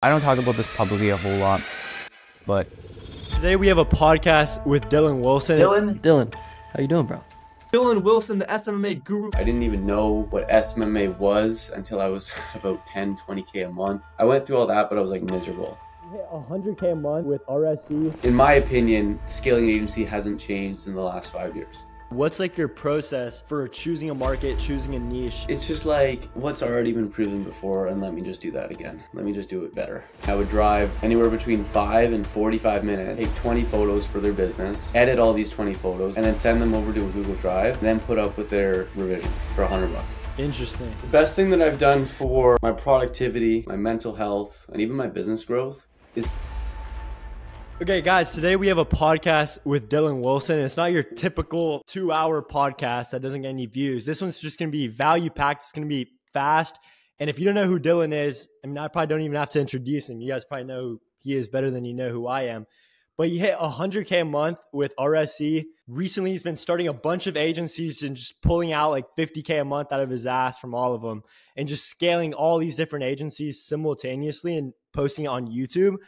I don't talk about this publicly a whole lot, but today we have a podcast with Dylan Wilson. Dylan, how you doing, bro? Dylan Wilson, the SMMA guru. I didn't even know what SMMA was until I was about 10, 20K a month. I went through all that, but I was like miserable. You hit 100K a month with RSC. In my opinion, scaling an agency hasn't changed in the last 5 years. What's like your process for choosing a market, choosing a niche? It's just like what's already been proven before, and let me just do that again. Let me just do it better. I would drive anywhere between 5 and 45 minutes, take 20 photos for their business, edit all these 20 photos, and then send them over to a Google Drive, and then put up with their revisions for $100. Interesting. The best thing that I've done for my productivity, my mental health, and even my business growth is... Okay, guys, today we have a podcast with Dylan Wilson. It's not your typical 2-hour podcast that doesn't get any views. This one's just going to be value-packed. It's going to be fast. And if you don't know who Dylan is, I mean, I probably don't even have to introduce him. You guys probably know who he is better than you know who I am. But he hit 100K a month with RSC. Recently, he's been starting a bunch of agencies and just pulling out like 50K a month out of his ass from all of them and just scaling all these different agencies simultaneously and posting it on YouTube.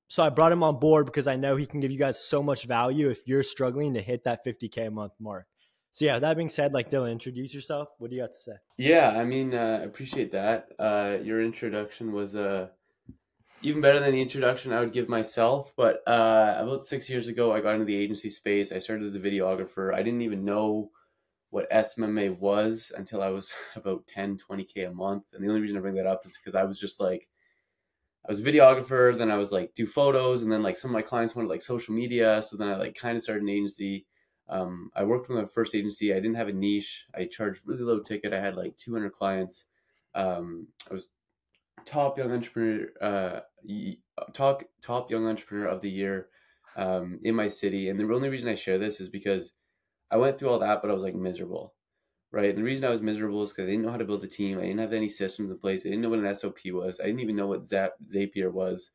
So I brought him on board because I know he can give you guys so much value if you're struggling to hit that 50K a month mark. So yeah, that being said, like Dylan, introduce yourself. What do you got to say? Yeah, I mean, I appreciate that. Your introduction was even better than the introduction I would give myself. But about 6 years ago, I got into the agency space. I started as a videographer. I didn't even know what SMMA was until I was about 10, 20K a month. And the only reason I bring that up is because I was just like, I was a videographer, then I was like do photos, and then like some of my clients wanted like social media. So then I like kind of started an agency. I worked with my first agency. I didn't have a niche. I charged really low ticket. I had like 200 clients. I was top young entrepreneur, top young entrepreneur of the year in my city. And the only reason I share this is because I went through all that, but I was like miserable. Right. And the reason I was miserable is because I didn't know how to build a team. I didn't have any systems in place. I didn't know what an SOP was. I didn't even know what Zapier was.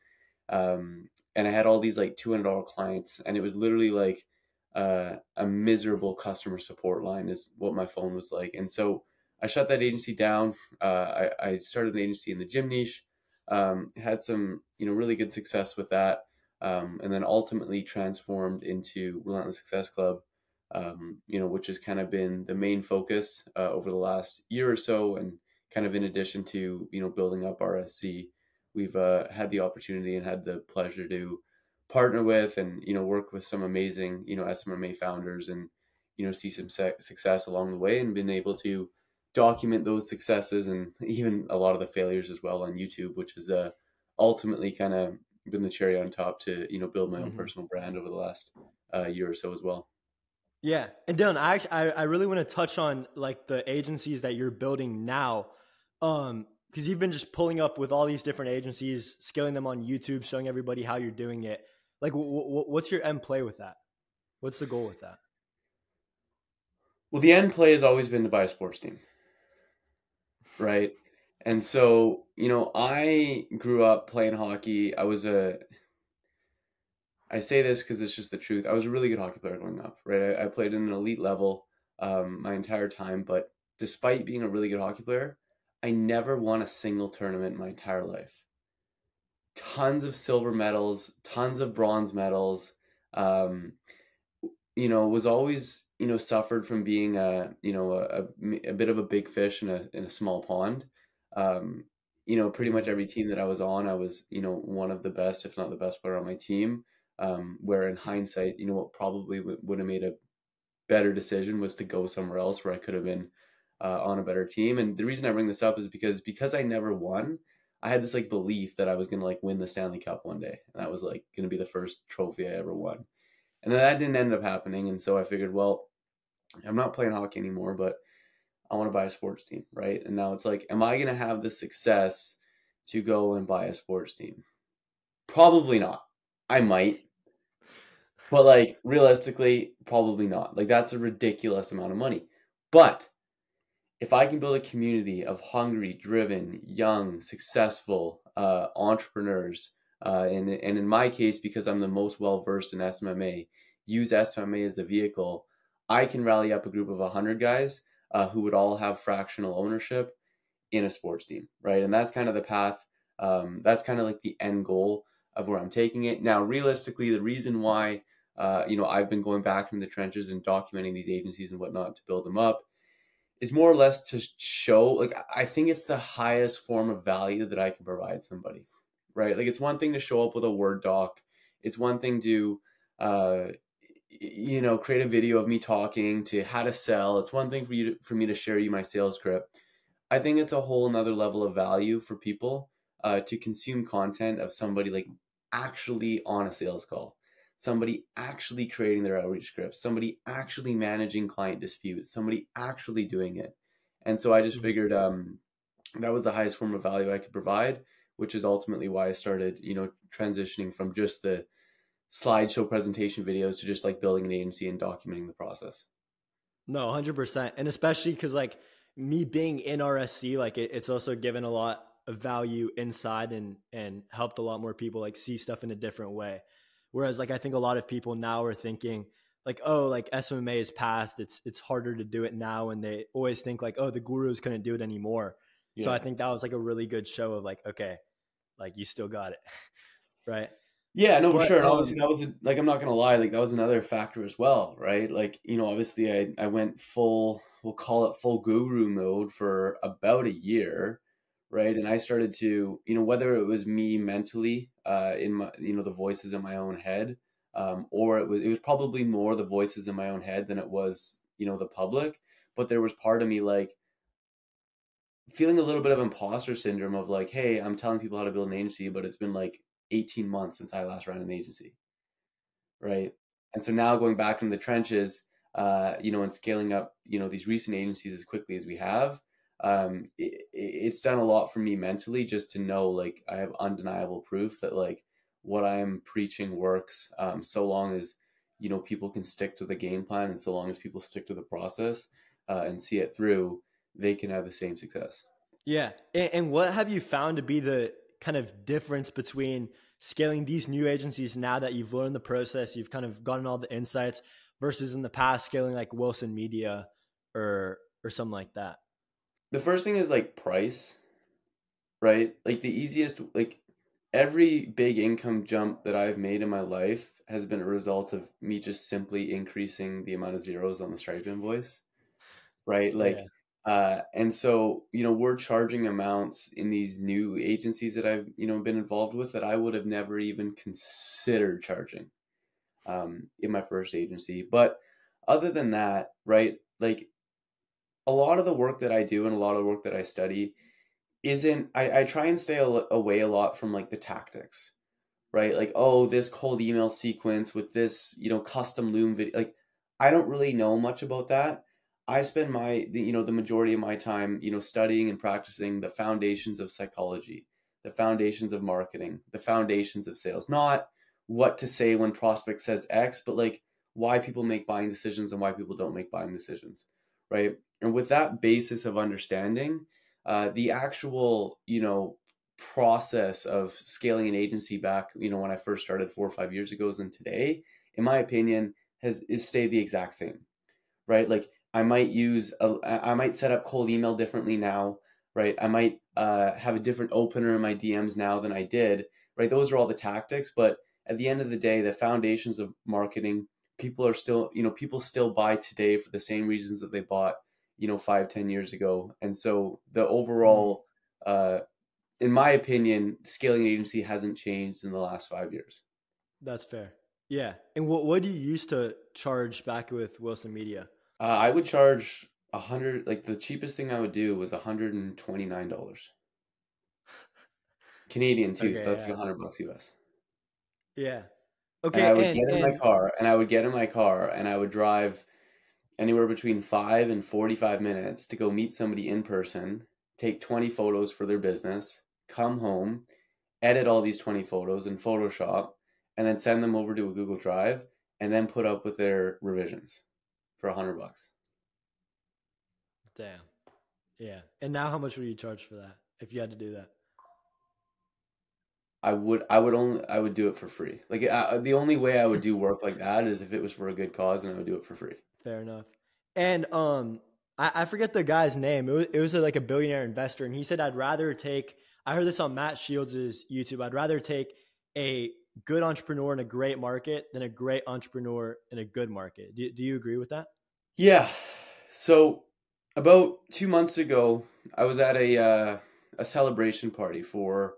And I had all these like $200 clients, and it was literally like a miserable customer support line is what my phone was like. And so I shut that agency down. I started an agency in the gym niche, had some, really good success with that. And then ultimately transformed into Relentless Success Club. Which has kind of been the main focus over the last year or so. And kind of in addition to, building up RSC, we've had the opportunity and had the pleasure to partner with and, work with some amazing, SMMA founders and, see some success along the way and been able to document those successes and even a lot of the failures as well on YouTube, which has ultimately kind of been the cherry on top to, build my own personal brand over the last year or so as well. Yeah. And Dylan, I really want to touch on like the agencies that you're building now. Because you've been just pulling up with all these different agencies, scaling them on YouTube, showing everybody how you're doing it. Like, what's your end play with that? What's the goal with that? Well, the end play has always been to buy a sports team. Right. And so, I grew up playing hockey. I say this because it's just the truth. I was a really good hockey player growing up, right? I played in an elite level my entire time, but despite being a really good hockey player, I never won a single tournament in my entire life. Tons of silver medals, tons of bronze medals. Was always, suffered from being a bit of a big fish in a small pond. Pretty much every team that I was on, I was, one of the best, if not the best player on my team. Where in hindsight, what probably would have made a better decision was to go somewhere else where I could have been on a better team. And the reason I bring this up is because I never won, I had this like belief that I was going to like win the Stanley Cup one day. And that was like going to be the first trophy I ever won. And then that didn't end up happening. And so I figured, well, I'm not playing hockey anymore, but I want to buy a sports team, right? And now it's like, am I going to have the success to go and buy a sports team? Probably not. I might. But like realistically, probably not. Like that's a ridiculous amount of money. But if I can build a community of hungry, driven, young, successful entrepreneurs, and in my case, because I'm the most well-versed in SMMA, use SMMA as the vehicle, I can rally up a group of 100 guys who would all have fractional ownership in a sports team, right? And that's kind of the path That's kind of like the end goal of where I'm taking it. Now, realistically, the reason why, I've been going back in the trenches and documenting these agencies and whatnot to build them up is more or less to show, like, I think it's the highest form of value that I can provide somebody, right? Like, it's one thing to show up with a Word doc. It's one thing to, create a video of me talking to how to sell. It's one thing for me to share you my sales script. I think it's a whole another level of value for people to consume content of somebody like actually on a sales call, somebody actually creating their outreach scripts, somebody actually managing client disputes, somebody actually doing it. And so I just figured that was the highest form of value I could provide, which is ultimately why I started, transitioning from just the slideshow presentation videos to just like building an agency and documenting the process. No, 100%. And especially because like me being in RSC, like it's also given a lot of value inside and helped a lot more people like see stuff in a different way. Whereas like I think a lot of people now are thinking like, oh, like SMMA is past. It's harder to do it now. And they always think like, oh, the gurus couldn't do it anymore. Yeah. So I think that was like a really good show of like, okay, like you still got it. Right. Yeah, no, for sure. And obviously that was like, I'm not going to lie, like that was another factor as well, right? Like, obviously I went full, we'll call it full guru mode for about a year, right? And I started to, whether it was me mentally in my, the voices in my own head, or it was probably more the voices in my own head than it was, the public. But there was part of me like feeling a little bit of imposter syndrome of like, hey, I'm telling people how to build an agency, but it's been like 18 months since I last ran an agency, right? And so now going back in the trenches, and scaling up, these recent agencies as quickly as we have, it's done a lot for me mentally just to know, like, I have undeniable proof that like what I'm preaching works, so long as, people can stick to the game plan, and so long as people stick to the process and see it through, they can have the same success. Yeah. And what have you found to be the kind of difference between scaling these new agencies now that you've learned the process, you've kind of gotten all the insights, versus in the past scaling like Wilson Media or something like that? The first thing is like price, right? Like the easiest, like every big income jump that I've made in my life has been a result of me just simply increasing the amount of zeros on the Stripe invoice, right? Like, and so, we're charging amounts in these new agencies that I've, been involved with that I would have never even considered charging in my first agency. But other than that, right, like a lot of the work that I do and a lot of the work that I study isn't, I try and stay away a lot from like the tactics, right? Like, oh, this cold email sequence with this, custom Loom video. Like, I don't really know much about that. I spend the majority of my time, studying and practicing the foundations of psychology, the foundations of marketing, the foundations of sales, not what to say when prospect says X, but like why people make buying decisions and why people don't make buying decisions, right? And with that basis of understanding, the actual, process of scaling an agency back, when I first started 4 or 5 years ago and today, in my opinion, is stayed the exact same, right? Like I might set up cold email differently now, right? I might have a different opener in my DMs now than I did, right? Those are all the tactics, but at the end of the day, the foundations of marketing, people still buy today for the same reasons that they bought, 5-10 years ago. And so the overall, in my opinion, scaling an agency hasn't changed in the last 5 years. That's fair. Yeah. And what do you used to charge back with Wilson Media? I would charge 100, like the cheapest thing I would do was $129 Canadian too. Okay, So that's like $100 US. Yeah. And I Okay. would get in my car and I would drive anywhere between 5 and 45 minutes to go meet somebody in person, take 20 photos for their business, come home, edit all these 20 photos in Photoshop, and then send them over to a Google Drive, and then put up with their revisions for $100. Damn. Yeah. And now how much would you charge for that if you had to do that? I would do it for free. Like the only way I would do work like that is if it was for a good cause, and I would do it for free. Fair enough. And I forget the guy's name. It was like a billionaire investor, and he said I'd rather take I heard this on Matt Shields' YouTube. I'd rather take a good entrepreneur in a great market than a great entrepreneur in a good market. Do you agree with that? Yeah. So about 2 months ago, I was at a celebration party for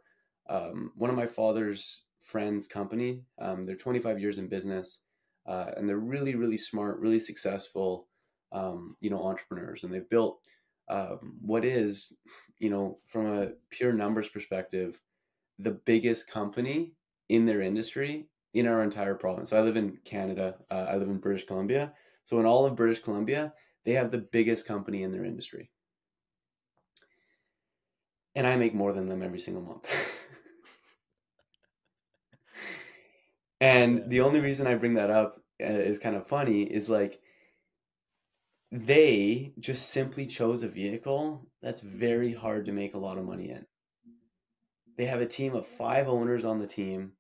one of my father's friends' company. They're 25 years in business, and they're really, really smart, really successful, entrepreneurs. And they've built what is, from a pure numbers perspective, the biggest company in their industry in our entire province. So I live in Canada. I live in British Columbia. So in all of British Columbia, they have the biggest company in their industry. And I make more than them every single month. And the only reason I bring that up is kind of funny is like they just simply chose a vehicle that's very hard to make a lot of money in. They have a team of 5 owners on the team.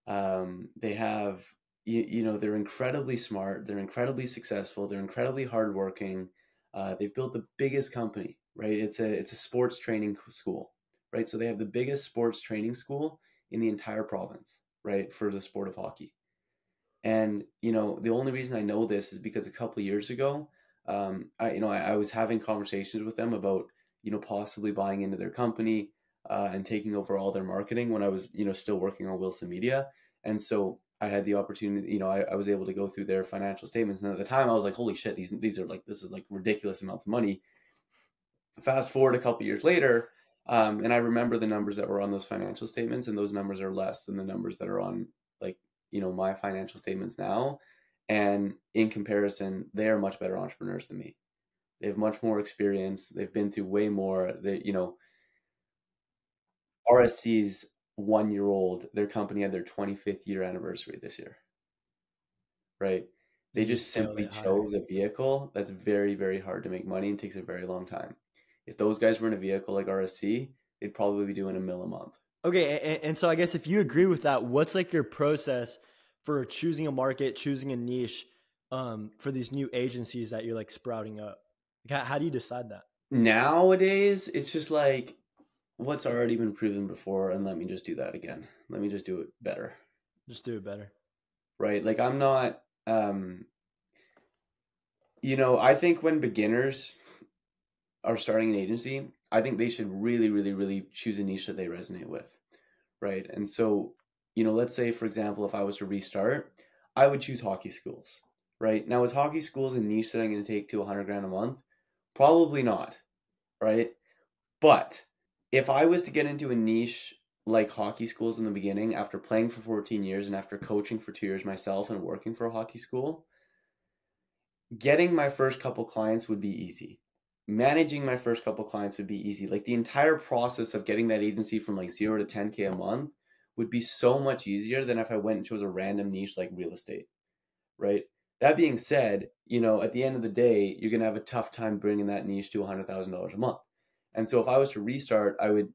They have, they're incredibly smart. They're incredibly successful. They're incredibly hardworking. They've built the biggest company, right? It's a sports training school, right? So they have the biggest sports training school in the entire province, right? For the sport of hockey. And, the only reason I know this is because a couple of years ago, I was having conversations with them about, possibly buying into their company, and taking over all their marketing when I was, still working on Wilson Media. And so I had the opportunity, I was able to go through their financial statements. And at the time I was like, holy shit, these are like, this is like ridiculous amounts of money. Fast forward a couple years later, and I remember the numbers that were on those financial statements, and those numbers are less than the numbers that are on like, my financial statements now. And in comparison, they are much better entrepreneurs than me. They have much more experience. They've been through way more. RSC's 1-year-old, their company had their 25th year anniversary this year, right? They just simply chose a vehicle that's very, very hard to make money and takes a very long time. If those guys were in a vehicle like RSC, they'd probably be doing $1 million a month. Okay. And so I guess if you agree with that, what's like your process for choosing a market, choosing a niche, for these new agencies that you're like sprouting up? Like, how do you decide that? Nowadays, it's just like, what's already been proven before, and let me just do that again. Let me just do it better. Just do it better. Right? Like I'm not, I think when beginners are starting an agency, I think they should really, really, really choose a niche that they resonate with. Right? And so, let's say, for example, if I was to restart, I would choose hockey schools. Right? Now, is hockey schools a niche that I'm going to take to $100,000 a month? Probably not. Right? But if I was to get into a niche like hockey schools in the beginning, after playing for 14 years and after coaching for 2 years myself and working for a hockey school, getting my first couple clients would be easy. Managing my first couple clients would be easy. Like the entire process of getting that agency from like 0 to 10K a month would be so much easier than if I went and chose a random niche like real estate, right? That being said, at the end of the day, you're going to have a tough time bringing that niche to $100,000 a month. And so if I was to restart, I would,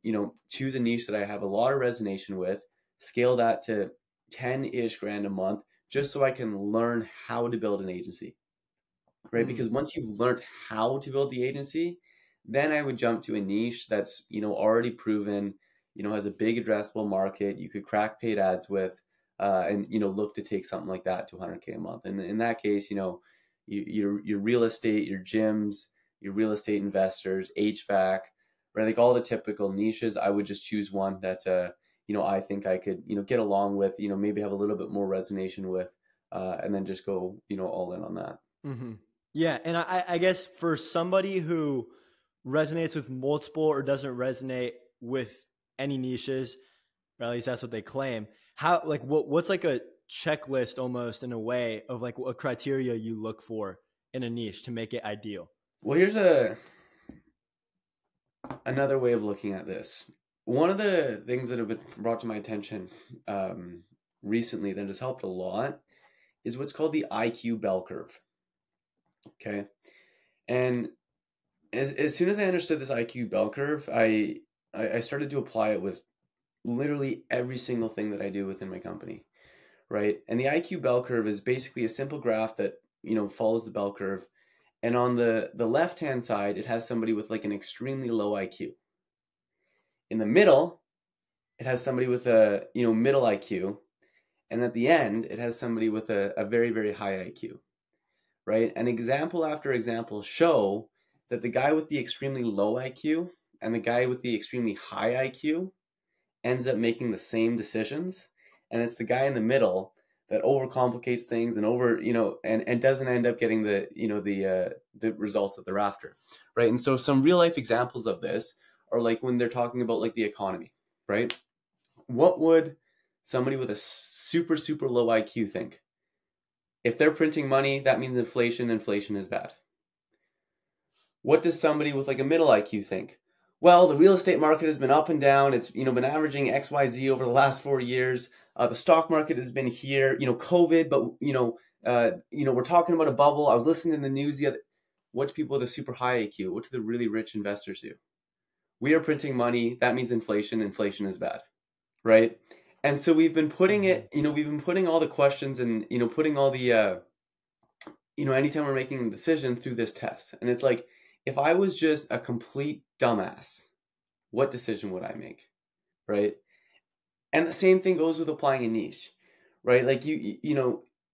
choose a niche that I have a lot of resonation with, scale that to 10-ish grand a month, just so I can learn how to build an agency, right? Because once you've learned how to build the agency, then I would jump to a niche that's, already proven, has a big addressable market. You could crack paid ads with, and, look to take something like that to 100K a month. And in that case, your real estate, your gyms, your real estate investors, HVAC, right? Like all the typical niches, I would just choose one that, I think I could, get along with, maybe have a little bit more resonation with, and then just go, all in on that. Mm-hmm. Yeah. And I guess for somebody who resonates with multiple or doesn't resonate with any niches, or at least that's what they claim, what's like a checklist almost in a way of like what criteria you look for in a niche to make it ideal? Well, here's another way of looking at this. One of the things that have been brought to my attention recently that has helped a lot is what's called the IQ bell curve. Okay. And as soon as I understood this IQ bell curve, I started to apply it with literally every single thing that I do within my company. Right. And the IQ bell curve is basically a simple graph that, follows the bell curve. And on the left-hand side, it has somebody with like an extremely low IQ. In the middle, it has somebody with a, middle IQ, and at the end, it has somebody with a very, very high IQ, right? And example after example show that the guy with the extremely low IQ and the guy with the extremely high IQ ends up making the same decisions. And it's the guy in the middle that overcomplicates things and and doesn't end up getting the results that they're after, right? And so some real life examples of this are like when they're talking about like the economy, right? What would somebody with a super, super low IQ think? If they're printing money, that means inflation. Inflation is bad. What does somebody with like a middle IQ think? Well, the real estate market has been up and down. It's been averaging XYZ over the last 4 years. The stock market has been here. COVID, but we're talking about a bubble. I was listening to the news the other. What do people with a super high IQ? What do the really rich investors do? We are printing money. That means inflation. Inflation is bad, right? And so we've been putting all the questions and putting all the anytime we're making a decision through this test, and it's like, if I was just a complete dumbass, what decision would I make, right? And the same thing goes with applying a niche, right? Like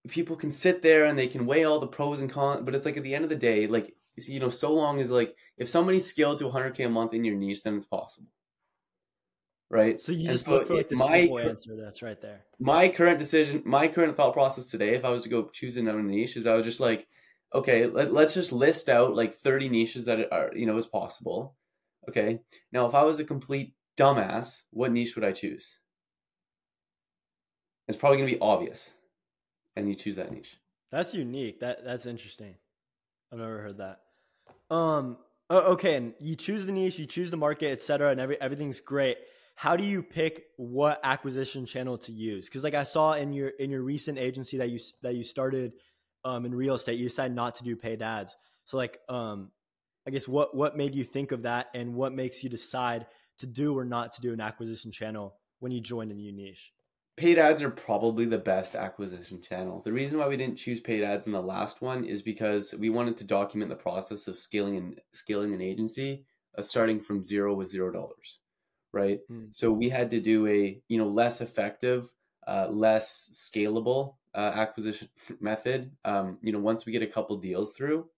people can sit there and they can weigh all the pros and cons, but it's like at the end of the day, like, so long as like, if somebody's scaled to 100K a month in your niche, then it's possible, right? So you And just so look for like the simple answer that's right there. My current thought process today, if I was to go choose another niche, is I was just like, okay, let's just list out like 30 niches that are, is possible. Okay. Now, if I was a complete dumbass, what niche would I choose? It's probably going to be obvious. And you choose that niche. That's unique. That's interesting. I've never heard that. Okay. And you choose the niche, you choose the market, etc., and everything's great. How do you pick what acquisition channel to use? Because like I saw in your recent agency that you started in real estate, you decided not to do paid ads. So like I guess what made you think of that, and what makes you decide to do or not to do an acquisition channel when you joined a new niche? Paid ads are probably the best acquisition channel. The reason why we didn't choose paid ads in the last one is because we wanted to document the process of scaling an agency, starting from zero with $0. Right. So we had to do a, less effective, less scalable acquisition method. Once we get a couple deals through,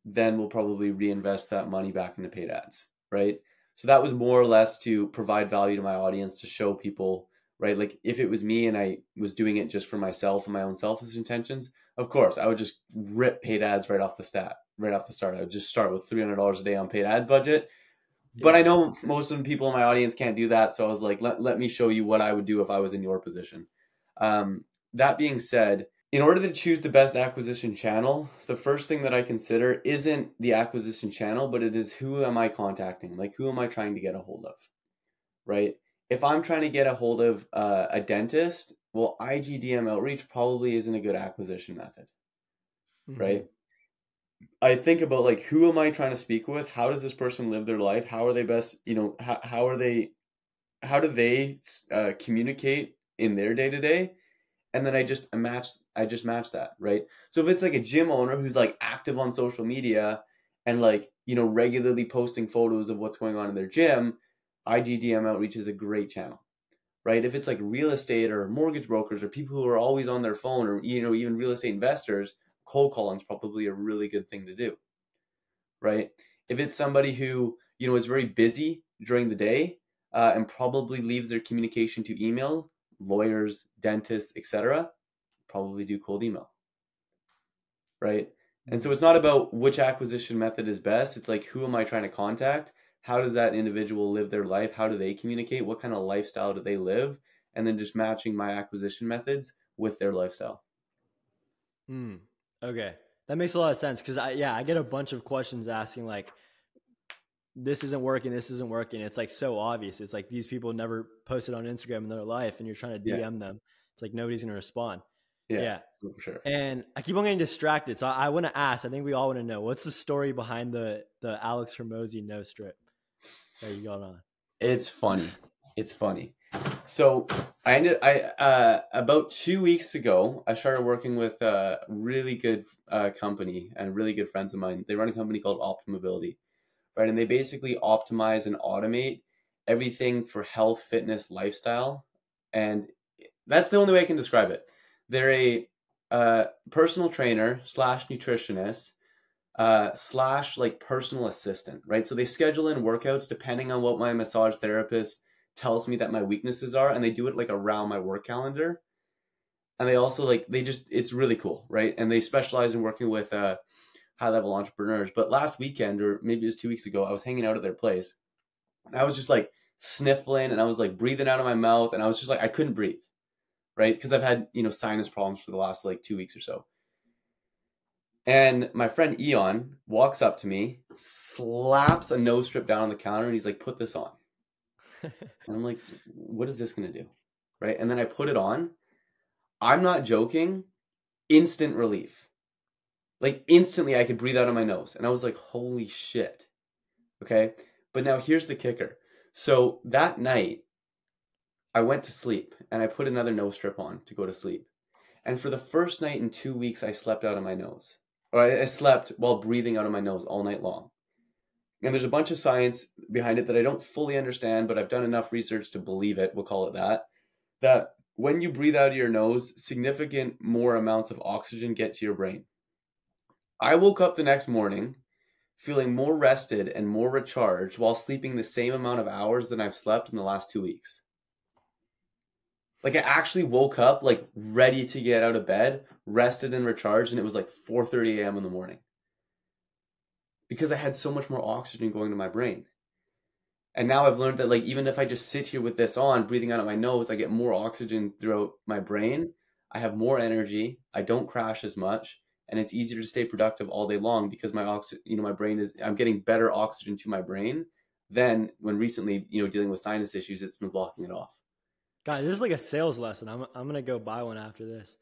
then we'll probably reinvest that money back into paid ads. Right. So that was more or less to provide value to my audience, to show people, right? Like if it was me and I was doing it just for myself and my own selfish intentions, of course, I would just rip paid ads right off the start. I would just start with $300 a day on paid ads budget. But I know most of the people in my audience can't do that. So I was like, let me show you what I would do if I was in your position. That being said, in order to choose the best acquisition channel, the first thing that I consider isn't the acquisition channel, but it is, who am I contacting? Like, who am I trying to get a hold of, right? If I'm trying to get a hold of a dentist, well, IGDM outreach probably isn't a good acquisition method, right? I think about like, who am I trying to speak with? How does this person live their life? How are they best, how do they communicate in their day to day? And then I just match that, right? So if it's like a gym owner who's like active on social media and like, regularly posting photos of what's going on in their gym, IGDM outreach is a great channel, right? If it's like real estate or mortgage brokers or people who are always on their phone, or, even real estate investors, cold calling is probably a really good thing to do, right? If it's somebody who, is very busy during the day and probably leaves their communication to email, lawyers, dentists, etc., probably do cold email, right? And so it's not about which acquisition method is best. It's like, who am I trying to contact? How does that individual live their life? How do they communicate? What kind of lifestyle do they live? And then just matching my acquisition methods with their lifestyle. Okay. That makes a lot of sense. Cause I get a bunch of questions asking like, this isn't working. It's like so obvious. It's like these people never posted on Instagram in their life and you're trying to DM them. It's like nobody's going to respond. Yeah, for sure. And I keep on getting distracted. So I want to ask, I think we all want to know, what's the story behind the Alex Hormozi no strip that you got on? It's funny. So I about 2 weeks ago, I started working with a really good company and really good friends of mine. They run a company called Optimobility, right? And they basically optimize and automate everything for health, fitness, lifestyle. And that's the only way I can describe it. They're a personal trainer slash nutritionist slash like personal assistant, right? So they schedule in workouts depending on what my massage therapist tells me that my weaknesses are, and they do it like around my work calendar. And they also like, it's really cool, right? And they specialize in working with high level entrepreneurs. But last weekend, or maybe it was 2 weeks ago, I was hanging out at their place, and I was just like sniffling, and I was like breathing out of my mouth, and I was just like, I couldn't breathe, right? Because I've had, sinus problems for the last like 2 weeks or so. And my friend Eon walks up to me, slaps a nose strip down on the counter, and he's like, put this on. And I'm like, what is this going to do? Right. And then I put it on. I'm not joking. Instant relief. Like instantly I could breathe out of my nose. And I was like, holy shit. Okay. But now here's the kicker. So that night I went to sleep and I put another nose strip on to go to sleep. And for the first night in 2 weeks, I slept out of my nose. Or I slept while breathing out of my nose all night long. And there's a bunch of science behind it that I don't fully understand, but I've done enough research to believe it, we'll call it that when you breathe out of your nose, significant more amounts of oxygen get to your brain. I woke up the next morning feeling more rested and more recharged while sleeping the same amount of hours than I've slept in the last 2 weeks. Like I actually woke up like ready to get out of bed, rested and recharged, and it was like 4:30 a.m. in the morning. Because I had so much more oxygen going to my brain. And now I've learned that like even if I just sit here with this on, breathing out of my nose, I get more oxygen throughout my brain. I have more energy. I don't crash as much, and it's easier to stay productive all day long because my brain I'm getting better oxygen to my brain than when recently, dealing with sinus issues, it's been blocking it off. Guys, this is like a sales lesson. I'm gonna go buy one after this.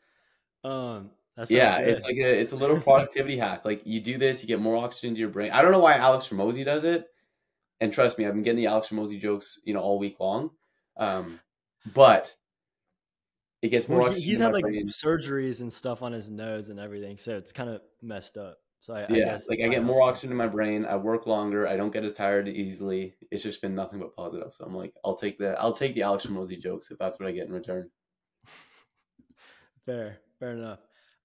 Yeah, good. It's a little productivity hack. Like you do this, you get more oxygen to your brain. I don't know why Alex Hormozy does it. And trust me, I've been getting the Alex Hormozy jokes, all week long. But it gets more oxygen. He's had like surgeries and stuff on his nose and everything, so it's kind of messed up. So I guess like I get more oxygen in my brain. I work longer. I don't get as tired easily. It's just been nothing but positive. So I'm like, I'll take the Alex Hormozy jokes if that's what I get in return. Fair enough.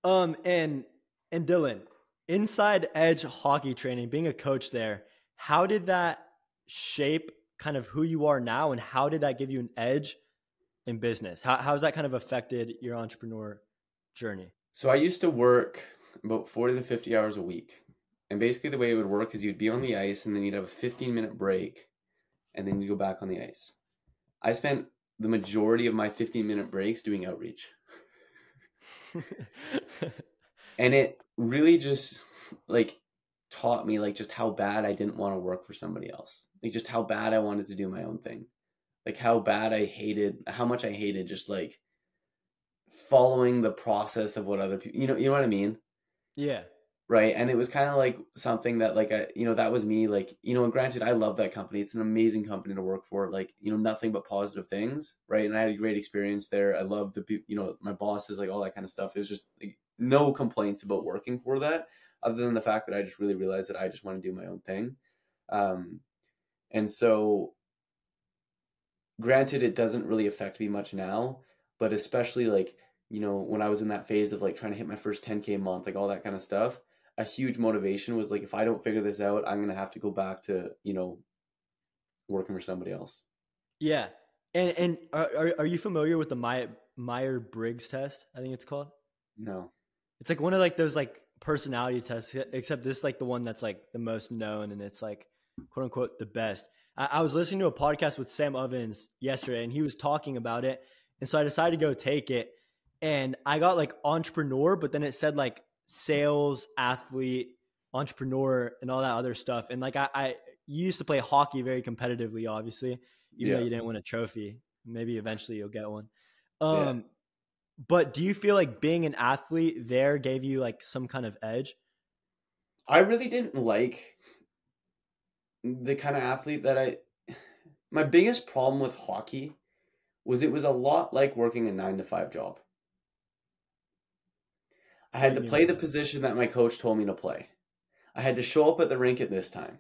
And Dylan, inside edge hockey training, being a coach there, how did that shape kind of who you are now, and how did that give you an edge in business? How has that kind of affected your entrepreneur journey? So I used to work about 40 to 50 hours a week. And basically the way it would work is you'd be on the ice and then you'd have a 15-minute break and then you'd go back on the ice. I spent the majority of my 15-minute breaks doing outreach. And it really just like taught me like just how bad I didn't want to work for somebody else. Like just how bad I wanted to do my own thing. Like how much I hated just like following the process of what other people, you know what I mean? Yeah. Right. And it was kind of like something that like, that was me, like, and granted, I love that company. It's an amazing company to work for, like, nothing but positive things. Right. And I had a great experience there. I loved the people, my bosses, like all that kind of stuff. It was just like, no complaints about working for that, other than the fact that I just really realized that I just want to do my own thing. And so granted, it doesn't really affect me much now, but especially like, when I was in that phase of like trying to hit my first 10K a month, like all that kind of stuff, a huge motivation was like, if I don't figure this out, I'm going to have to go back to, working for somebody else. Yeah. And are you familiar with the Mymer Briggs test? I think it's called. No. It's like one of like those like personality tests, except this is like the one that's like the most known and it's like quote unquote the best. I was listening to a podcast with Sam Ovens yesterday and he was talking about it. And so I decided to go take it. And I got like entrepreneur, but then it said like sales, athlete, entrepreneur, and all that other stuff. And like I used to play hockey very competitively, obviously, even though you didn't win a trophy. Maybe eventually you'll get one. But do you feel like being an athlete there gave you like some kind of edge? I really didn't like the kind of athlete that my biggest problem with hockey was it was a lot like working a 9-to-5 job. I had to play the position that my coach told me to play. I had to show up at the rink at this time.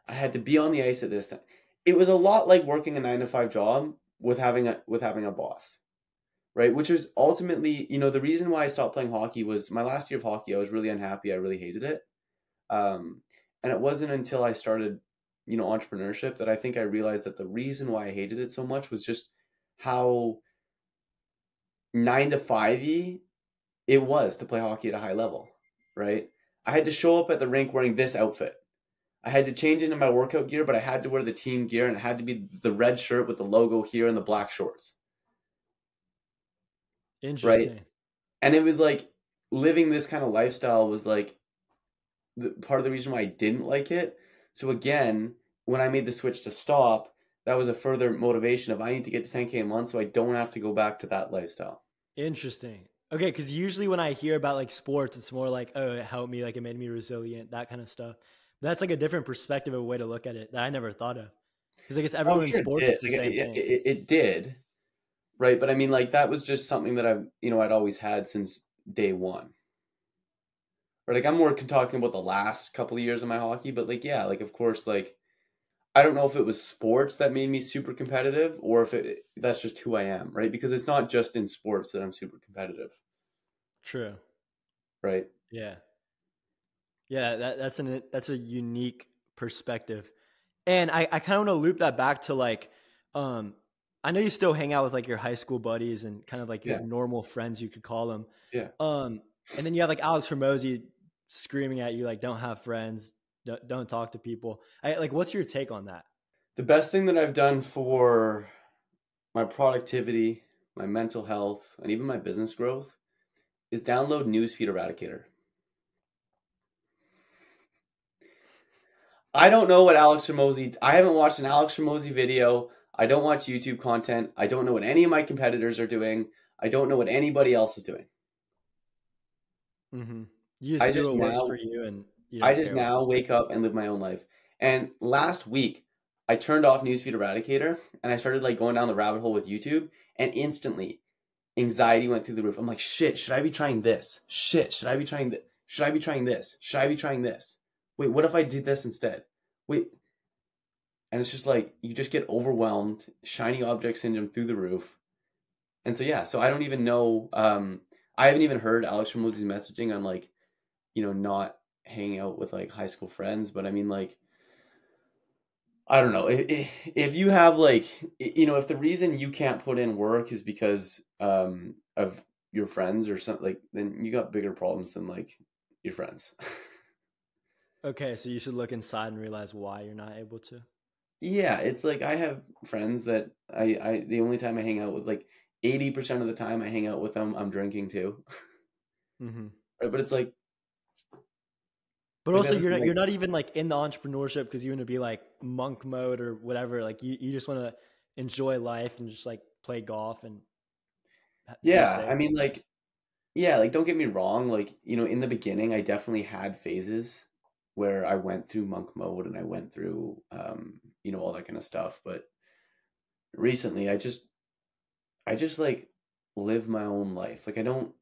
I had to be on the ice at this time. it was a lot like working a 9 to 5 job with having a boss, right? Which was ultimately, the reason why I stopped playing hockey was my last year of hockey. I was really unhappy. I really hated it. And it wasn't until I started, entrepreneurship that I think I realized that the reason why I hated it so much was just how 9 to 5y it was to play hockey at a high level, right? I had to show up at the rink wearing this outfit. I had to change into my workout gear, but I had to wear the team gear, and it had to be the red shirt with the logo here and the black shorts, right? Interesting. And it was like living this kind of lifestyle was like part of the reason why I didn't like it. So again, when I made the switch to stop, that was a further motivation of I need to get to 10K a month so I don't have to go back to that lifestyle. Interesting. Okay, because usually when I hear about like sports, it's more like, oh, it helped me, like it made me resilient, that kind of stuff. That's like a different perspective, a way to look at it that I never thought of. Because I guess everyone in sports is the same thing. It did, right? But I mean, like that was just something that I'd always had since day one. Or like I'm more talking about the last couple of years of my hockey, but like yeah, like of course, like I don't know if it was sports that made me super competitive or if that's just who I am, right? Because it's not just in sports that I'm super competitive. True. Right. Yeah. Yeah, that's a unique perspective. And I kind of want to loop that back to like, I know you still hang out with like your high school buddies and kind of like your normal friends, you could call them. Yeah. And then you have like Alex Hormozy screaming at you like, don't have friends, don't talk to people. Like, what's your take on that? The best thing that I've done for my productivity, my mental health, and even my business growth is download Newsfeed Eradicator. I don't know what I haven't watched an Alex Hormozy video. I don't watch YouTube content. I don't know what any of my competitors are doing. I don't know what anybody else is doing. Mm-hmm. You just do what works for you, and I just now wake up and live my own life. And last week, I turned off Newsfeed Eradicator and I started like going down the rabbit hole with YouTube, and instantly anxiety went through the roof. I'm like, shit, should I be trying this? Shit, should I be trying this? Should I be trying this? Should I be trying this? Wait, what if I did this instead? Wait. And it's just like, you just get overwhelmed, shiny object syndrome through the roof. And so, yeah, so I don't even know. I haven't even heard Alex Hormozy's messaging on like, not hanging out with like high school friends. But I mean, like, I don't know. If you have like, if the reason you can't put in work is because of your friends or something, like, then you got bigger problems than like your friends. Okay, so you should look inside and realize why you're not able to. Yeah, it's like I have friends that I the only time I hang out with, like 80% of the time I hang out with them, I'm drinking too. Mm-hmm. Right, but it's like, but also you're not even like in the entrepreneurship because you want to be like monk mode or whatever. Like you just want to enjoy life and just like play golf and yeah. I mean, like, yeah, like don't get me wrong. Like, in the beginning, I definitely had phases where I went through monk mode and I went through, all that kind of stuff. But recently, I just like live my own life. Like I don't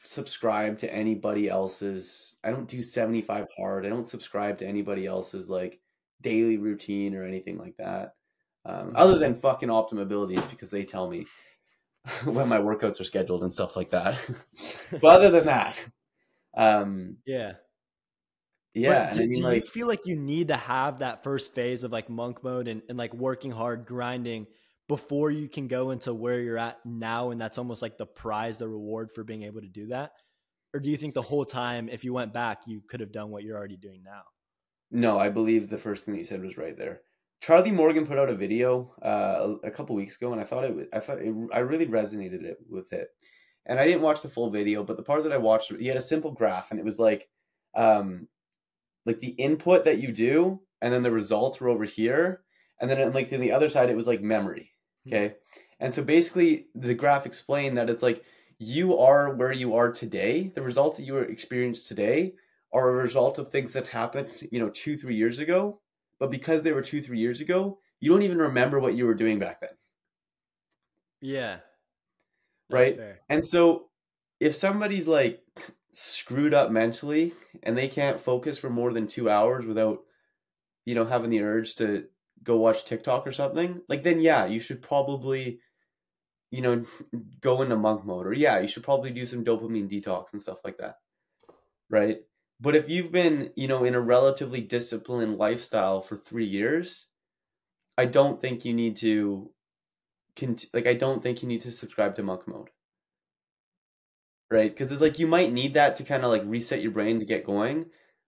subscribe to anybody else's. I don't do 75 hard. I don't subscribe to anybody else's like daily routine or anything like that. Other than fucking Optimum Abilities, because they tell me when my workouts are scheduled and stuff like that. But other than that, yeah. Yeah. Do you feel like you need to have that first phase of like monk mode and like working hard, grinding before you can go into where you're at now? And that's almost like the prize, the reward for being able to do that? Or do you think the whole time, if you went back, you could have done what you're already doing now? No, I believe the first thing that you said was right there. Charlie Morgan put out a video a couple weeks ago, and I really resonated with it. And I didn't watch the full video, but the part that I watched, he had a simple graph, and it was like the input that you do, and then the results were over here, and then like to the other side, it was like memory. Okay, and so basically, the graph explained that it's like you are where you are today. The results that you experience today are a result of things that happened, 2-3 years ago. But because they were 2-3 years ago, you don't even remember what you were doing back then. Yeah. Right? Fair. And so if somebody's like screwed up mentally and they can't focus for more than 2 hours without, having the urge to go watch TikTok or something, like then yeah, you should probably, you know, go into monk mode, or yeah, you should probably do some dopamine detox and stuff like that, right? But if you've been, you know, in a relatively disciplined lifestyle for 3 years, I don't think you need to I don't think you need to subscribe to monk mode, right? Because it's like you might need that to kind of like reset your brain to get going.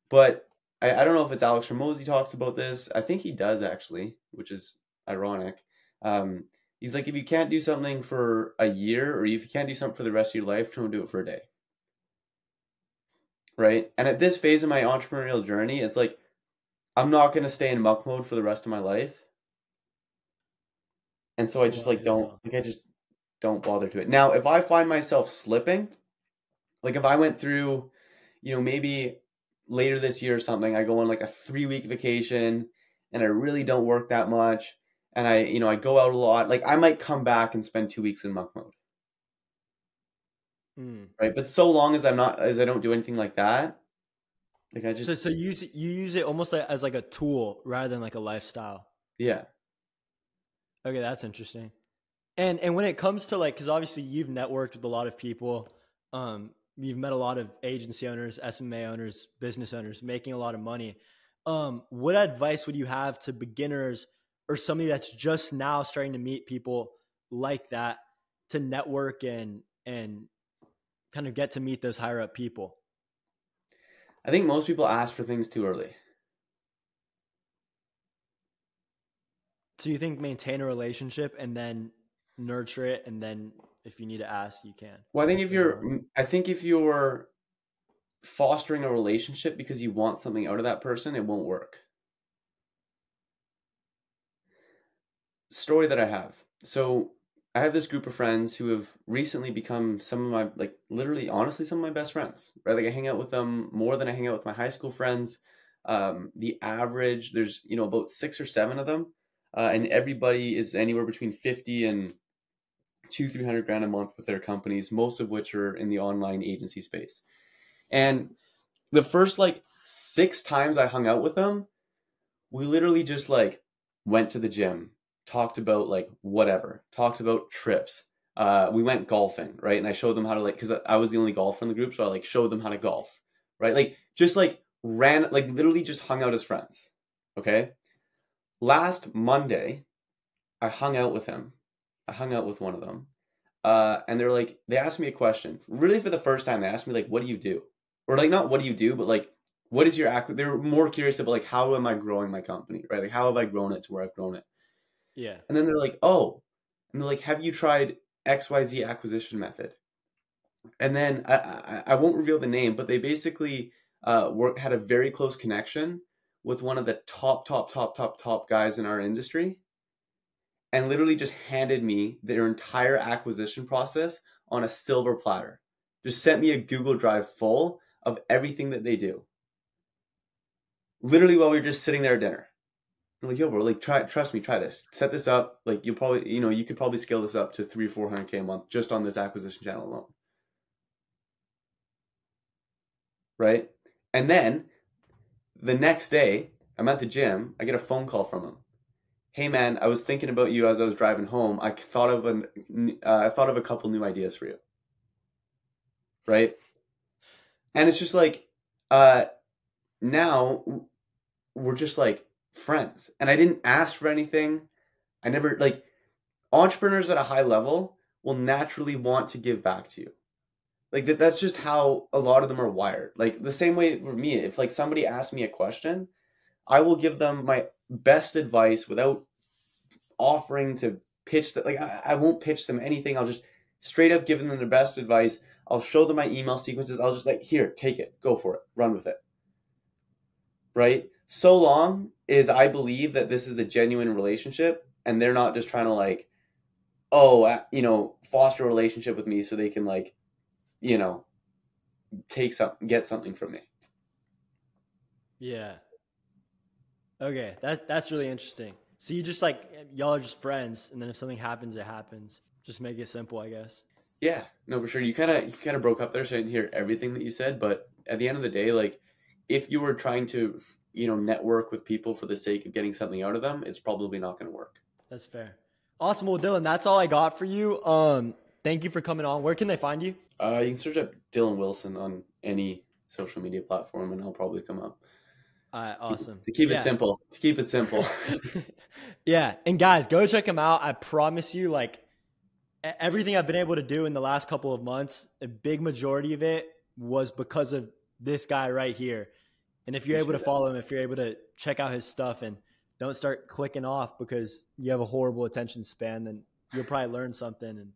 But I don't know if it's Alex Hormozy talks about this. I think he does actually, which is ironic. Um, he's like, if you can't do something for a year, or if you can't do something for the rest of your life, don't do it for a day, right? And at this phase of my entrepreneurial journey, it's like I'm not going to stay in monk mode for the rest of my life. And so I just like don't like I just don't bother to it. Now, if I find myself slipping, like if I went through, you know, maybe later this year or something, I go on like a 3-week vacation and I really don't work that much, and I, you know, I go out a lot, like I might come back and spend 2 weeks in monk mode. Right? But so long as I don't do anything like that, like I just so you use it almost like as like a tool rather than like a lifestyle. Yeah. Okay, that's interesting. And when it comes to like, because obviously you've networked with a lot of people, you've met a lot of agency owners, SMMA owners, business owners making a lot of money. What advice would you have to beginners or somebody that's just now starting to meet people like that to network and kind of get to meet those higher up people? I think most people ask for things too early. So you think maintain a relationship and then nurture it, and then if you need to ask, you can. Well, I think if you're fostering a relationship because you want something out of that person, it won't work. Story that I have. So I have this group of friends who have recently become some of my, like literally, honestly, some of my best friends, right? Like I hang out with them more than I hang out with my high school friends. The average, there's, you know, about 6 or 7 of them. And everybody is anywhere between 50 and 200-300 grand a month with their companies, most of which are in the online agency space. And the first like 6 times I hung out with them, we literally just like went to the gym, talked about like whatever, talked about trips. We went golfing, right? And I showed them how to, like, because I was the only golfer in the group, so I like showed them how to golf, right? Like just like literally just hung out as friends. Okay. Last Monday, I hung out with him. I hung out with one of them. And they asked me a question. Really, for the first time, they asked me, like, what do you do? Or, like, not what do you do, but, like, what is your they were more curious about, like, how am I growing my company, right? Like, how have I grown it to where I've grown it? Yeah. And then they're like, oh. And they're like, have you tried XYZ acquisition method? And then I won't reveal the name, but they basically had a very close connection with one of the top guys in our industry, and literally just handed me their entire acquisition process on a silver platter. Just sent me a Google Drive full of everything that they do. Literally while we were just sitting there at dinner. I'm like, yo, bro, like, trust me, try this. Set this up. Like, you'll probably, you know, you could probably scale this up to 300-400K a month just on this acquisition channel alone. Right? And then the next day, I'm at the gym. I get a phone call from him. Hey man, I was thinking about you as I was driving home. I thought of a couple new ideas for you. Right? And it's just like, now we're just like friends. And I didn't ask for anything. I never, like, entrepreneurs at a high level will naturally want to give back to you. Like that's just how a lot of them are wired. Like the same way for me, if like somebody asks me a question, I will give them my best advice without offering to pitch that. Like I won't pitch them anything. I'll just straight up give them their best advice. I'll show them my email sequences. I'll just like, here, take it, go for it, run with it. Right? So long as I believe that this is a genuine relationship and they're not just trying to like, oh, you know, foster a relationship with me so they can like, you know, get something from me. Yeah. Okay, that's really interesting. So you just like, y'all are just friends, and then if something happens, it happens. Just make it simple, I guess. Yeah, no, for sure. You kind of broke up there, so I didn't hear everything that you said, but at the end of the day, like, if you were trying to network with people for the sake of getting something out of them, it's probably not going to work. That's fair. Awesome. Well, Dylan, that's all I got for you. Thank you for coming on. Where can they find you? You can search up Dylan Wilson on any social media platform and I'll probably come up. Awesome. To keep it simple. Yeah. And guys, go check him out. I promise you, like, everything I've been able to do in the last couple of months, a big majority of it was because of this guy right here. And if you're able to follow him, if you're able to check out his stuff and don't start clicking off because you have a horrible attention span, then you'll probably learn something and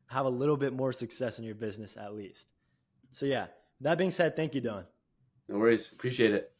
have a little bit more success in your business at least. So yeah, that being said, thank you, Dylan. No worries. Appreciate it.